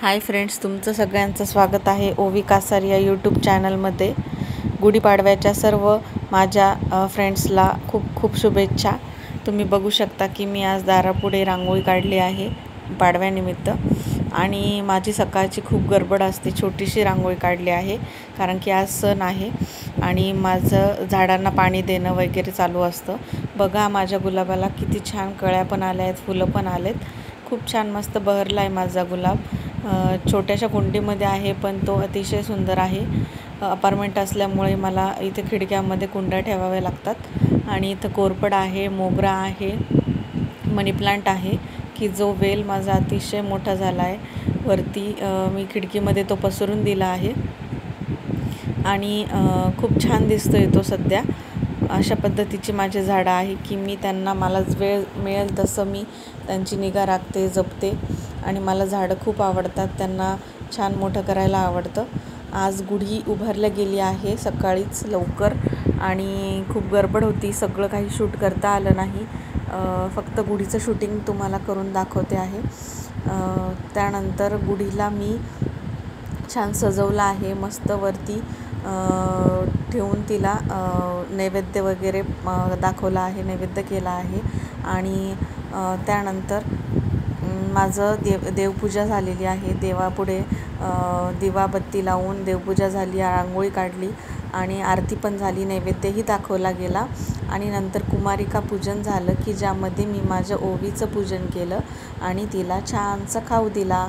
Hi friends, तुमचं सगळ्यांचं स्वागत आहे ओवी कासार या यूट्यूब चॅनलमध्ये। गुढीपाडव्याच्या सर्व माझ्या फ्रेंड्सला खूप खूप शुभेच्छा। तुम्ही बघू शकता की मी आज दारापुढे रांगोळी काढली आहे पाडव्यानिमित्त आणि माझी सकाळची खूप गडबड असते। छोटीशी रांगोळी काढली आहे कारण की आज सण आहे आणि माझं झाडांना पाणी देणं वगैरे चालू असतं। बघा माझ्या गुलाबाला किती छान कळ्या पण आल्या आहेत, फुलं पण आलेत। खूप छान मस्त बहरला आहे माझा गुलाब। छोट्याशा कुंडीमध्ये आहे पण तो अतिशय सुंदर आहे। अपार्टमेंट असल्यामुळे मला इथे खिडक्यामध्ये कुंड्या ठेवाव्या लागतात आणि इथं कोरफड आहे, मोगरा आहे, मनी प्लांट आहे की जो वेल माझा अतिशय मोठा झाला आहे। वरती मी खिडकीमध्ये तो पसरून दिला आहे आणि खूप छान दिसतोय तो सध्या। अशा पद्धतीची माझी झाडं आहे की मी त्यांना मला वेळ मिळेल तसं मी त्यांची निगा राखते, जपते आणि मला झाडं खूप आवडतात, त्यांना छान मोठं करायला आवडतं। आज गुढी उभारल्या गेली आहे सकाळीच लवकर आणि खूप गडबड होती, सगळं काही शूट करता आलं नाही। फक्त गुढीचं शूटिंग तुम्हाला करून दाखवते आहे। त्यानंतर गुढीला मी छान सजवलं आहे, मस्त वरती ठेवून तिला नैवेद्य वगैरे दाखवला आहे, नैवेद्य केला आहे आणि त्यानंतर माझं देवपूजा झालेली आहे। देवापुढे दिवाबत्ती लावून देवपूजा झाली, रांगोळी काढली आणि आरती पण झाली, नैवेद्यही दाखवला गेला आणि नंतर कुमारिका पूजन झालं की ज्यामध्ये मी माझ्या ओवीचं पूजन केलं आणि तिला छानसं खाऊ दिला।